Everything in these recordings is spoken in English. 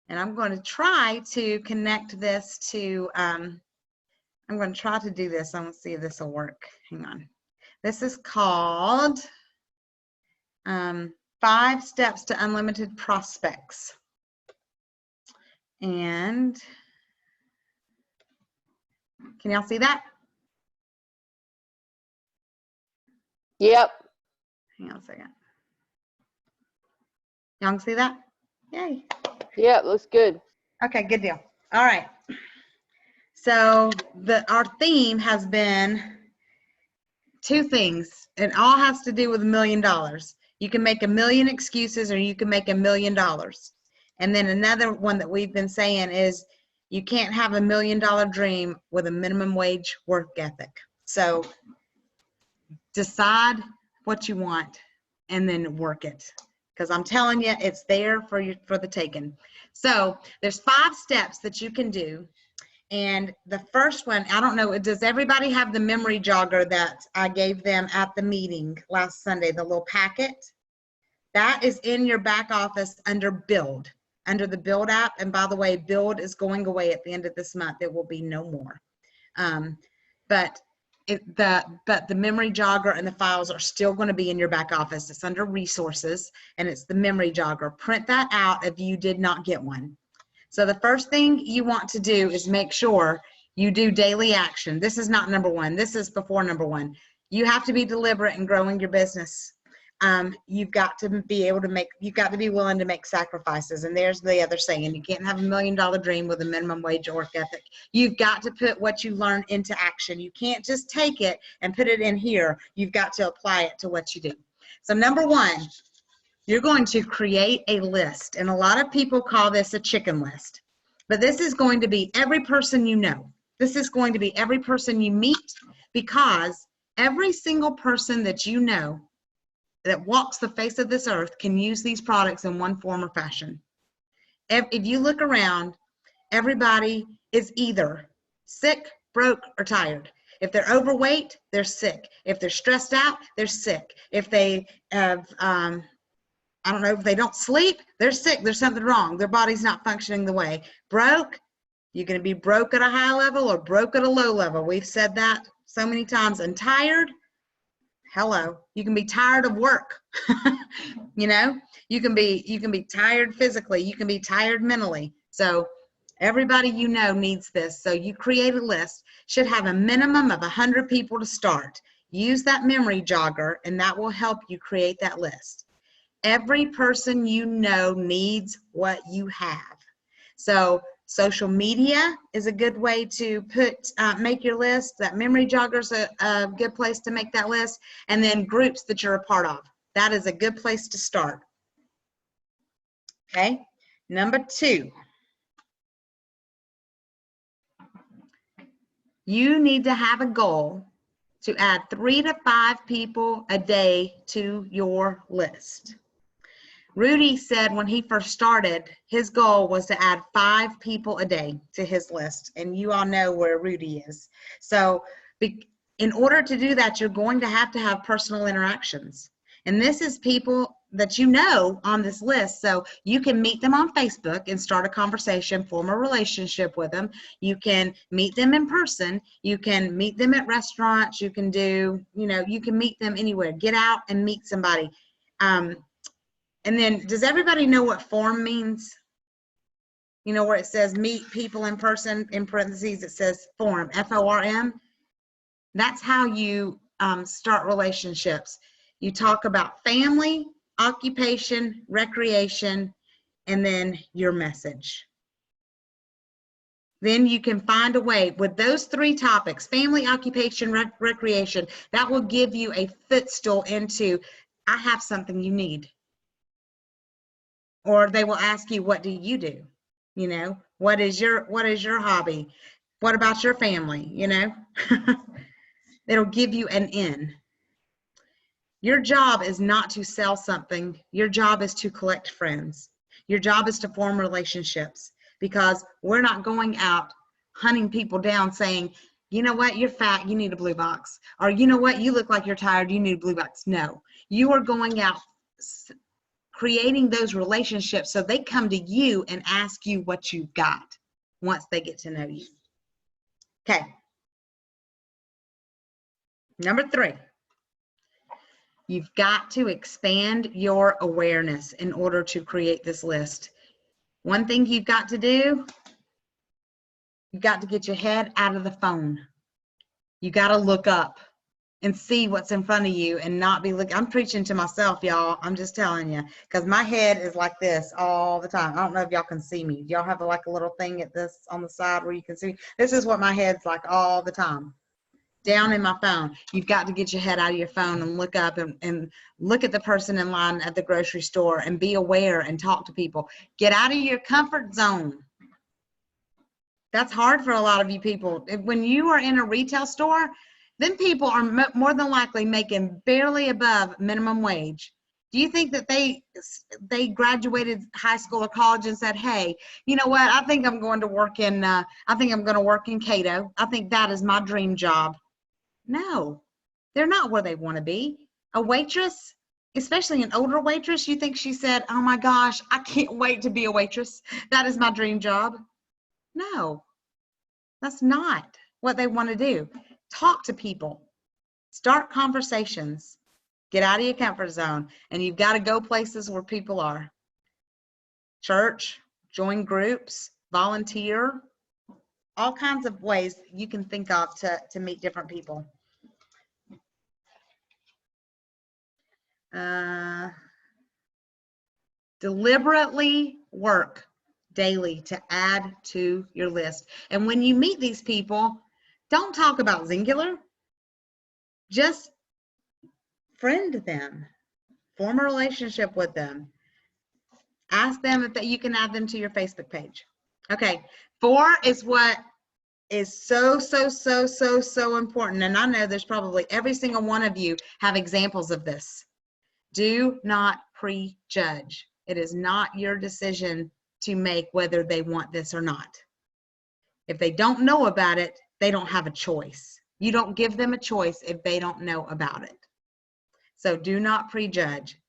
And I'm going to try to connect this to, I'm going to try to do this. I'm going to see if this will work. Hang on. This is called 5 Steps to Unlimited Prospects. And can y'all see that? Yep. Hang on a second. Y'all can see that? Yay. Yep, looks good. Okay, good deal. All right. So our theme has been 2 things. It all has to do with $1 million. You can make 1 million excuses or you can make $1 million. And then another one that we've been saying is you can't have $1 million dream with a minimum wage work ethic. So decide what you want and then work it. Because I'm telling you, it's there for you, for the taking. So there's 5 steps that you can do. And the first one, I don't know, does everybody have the memory jogger that I gave them at the meeting last Sunday, the little packet? That is in your back office under Build, under the Build app. And by the way, Build is going away at the end of this month. There will be no more. But the memory jogger and the files are still going to be in your back office. It's under Resources, and it's the memory jogger. Print that out if you did not get one. So the first thing you want to do is make sure you do daily action. This is not number 1. This is before number 1. You have to be deliberate in growing your business. You've got to be able to make, you've got to be willing to make sacrifices. And there's the other saying, you can't have $1 million dream with a minimum wage work ethic. You've got to put what you learn into action. You can't just take it and put it in here. You've got to apply it to what you do. So number 1, you're going to create a list. And a lot of people call this a chicken list. But this is going to be every person you know. This is going to be every person you meet, because every single person that you know that walks the face of this earth can use these products in one form or fashion. If you look around, everybody is either sick, broke, or tired. If they're overweight, they're sick. If they're stressed out, they're sick. If they have, I don't know, if they don't sleep, they're sick. There's something wrong. Their body's not functioning the way. Broke, you're going to be broke at a high level or broke at a low level. We've said that so many times. And tired, hello, you can be tired of work. You know, you can be tired physically. You can be tired mentally. So everybody you know needs this. So you create a list. Should have a minimum of 100 people to start. Use that memory jogger, and that will help you create that list. Every person you know needs what you have. So social media is a good way to make your list. That memory jogger is a good place to make that list. And then groups that you're a part of. That is a good place to start. Okay. Number 2. You need to have a goal to add 3 to 5 people a day to your list. Rudy said when he first started, his goal was to add 5 people a day to his list. And you all know where Rudy is. So in order to do that, you're going to have personal interactions. And this is people that you know on this list. So you can meet them on Facebook and start a conversation, form a relationship with them. You can meet them in person. You can meet them at restaurants. You can do, you can meet them anywhere. Get out and meet somebody. And then, does everybody know what form means? You know, where it says meet people in person, in parentheses, it says form, F-O-R-M. That's how you start relationships. You talk about family, occupation, recreation, and then your message. Then you can find a way with those 3 topics, family, occupation, recreation, that will give you a footstool into, I have something you need. Or they will ask you, what do you do? You know, what is your hobby? What about your family? You know, it'll give you an in. Your job is not to sell something. Your job is to collect friends. Your job is to form relationships, because we're not going out hunting people down saying, you know what, you're fat, you need a blue box. Or you know what, you look like you're tired, you need a blue box. No, you are going out creating those relationships so they come to you and ask you what you've got once they get to know you. Okay. Number 3, you've got to expand your awareness in order to create this list. One thing you've got to do, you've got to get your head out of the phone. You got to look up and see what's in front of you and not be looking. I'm preaching to myself, y'all. I'm just telling you, because my head is like this all the time. I don't know if y'all can see me. Y'all have like a little thing at this on the side where you can see. This is what my head's like all the time. Down in my phone. You've got to get your head out of your phone and look up and look at the person in line at the grocery store and be aware and talk to people. Get out of your comfort zone. That's hard for a lot of you people. When you are in a retail store, then people are more than likely making barely above minimum wage. Do you think that they graduated high school or college and said, hey, you know what, I think I'm going to work in Cato. I think that is my dream job. No, they're not where they want to be. A waitress, especially an older waitress, you think she said, oh my gosh, I can't wait to be a waitress. That is my dream job. No, that's not what they want to do. Talk to people. Start conversations. Get out of your comfort zone. And you've got to go places where people are. Church, join groups, volunteer, all kinds of ways you can think of to meet different people. Deliberately work daily to add to your list. And when you meet these people, don't talk about Zingular. Just friend them. Form a relationship with them. Ask them if you can add them to your Facebook page. Okay, 4 is what is so important. And I know there's probably every single one of you have examples of this. Do not prejudge. It is not your decision to make whether they want this or not. If they don't know about it, they don't have a choice. You don't give them a choice if they don't know about it. So do not prejudge.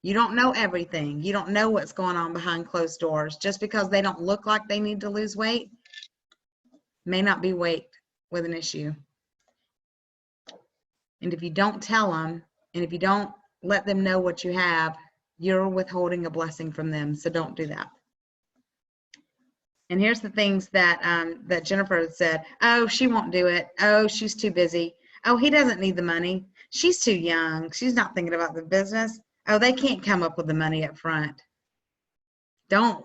You don't know everything. You don't know what's going on behind closed doors. Just because they don't look like they need to lose weight may not be weight with an issue. And if you don't tell them, and if you don't let them know what you have, you're withholding a blessing from them. So don't do that. And here's the things that that Jennifer had said. Oh, she won't do it. Oh, she's too busy. Oh, he doesn't need the money. She's too young. She's not thinking about the business. Oh, they can't come up with the money up front. Don't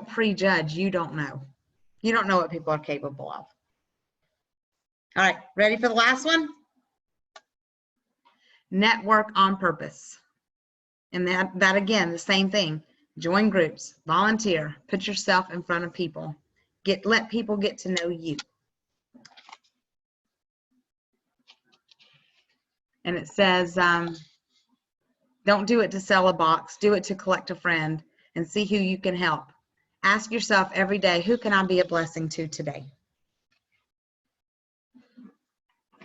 prejudge. You don't know. You don't know what people are capable of. All right, ready for the last one? Network on purpose. And that again, the same thing. Join groups, volunteer, put yourself in front of people. Let people get to know you. And it says, don't do it to sell a box, do it to collect a friend and see who you can help. Ask yourself every day, who can I be a blessing to today?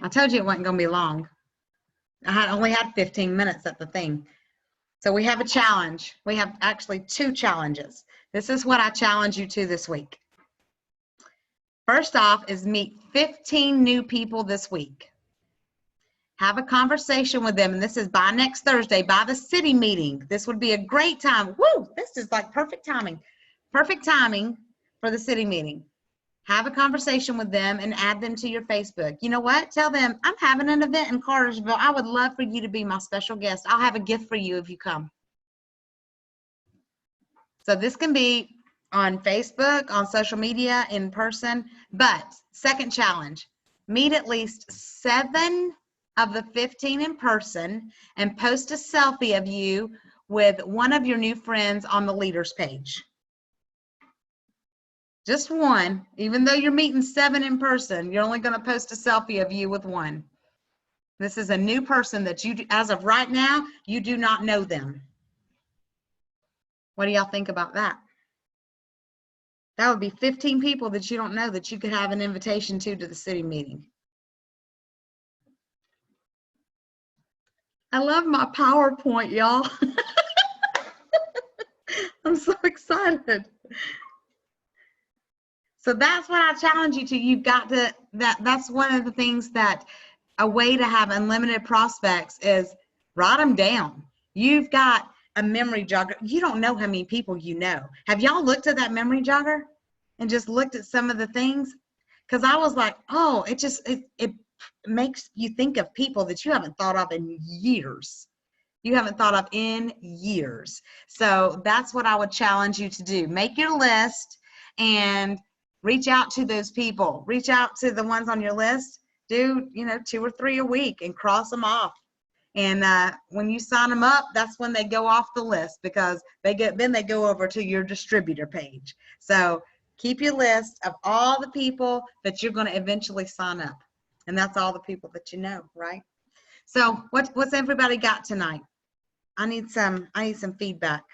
I told you it wasn't going to be long. I only had 15 minutes at the thing. So we have a challenge. We have actually 2 challenges. This is what I challenge you to this week. First off is meet 15 new people this week. Have a conversation with them, and this is by next Thursday, by the city meeting. This would be a great time. Woo! This is like perfect timing. Perfect timing for the city meeting. Have a conversation with them and add them to your Facebook. You know what? Tell them, I'm having an event in Cartersville. I would love for you to be my special guest. I'll have a gift for you if you come. So this can be on Facebook, on social media, in person. But second challenge, meet at least 7 of the 15 in person and post a selfie of you with one of your new friends on the leaders page. Just one. Even though you're meeting 7 in person, you're only going to post a selfie of you with one. This is a new person that you, as of right now, you do not know them. What do y'all think about that? That would be 15 people that you don't know that you could have an invitation to the city meeting. I love my PowerPoint, y'all. I'm so excited. So that's what I challenge you to. You've got to, that's one of the things that a way to have unlimited prospects is write them down. You've got a memory jogger. You don't know how many people you know. Have y'all looked at that memory jogger and just looked at some of the things? Because I was like, oh, it makes you think of people that you haven't thought of in years. You haven't thought of in years. So that's what I would challenge you to do. Make your list and reach out to those people. Reach out to the ones on your list. Do, 2 or 3 a week and cross them off. And when you sign them up, that's when they go off the list, because then they go over to your distributor page. So keep your list of all the people that you're going to eventually sign up. And that's all the people that you know, right? So what's everybody got tonight? I need some feedback.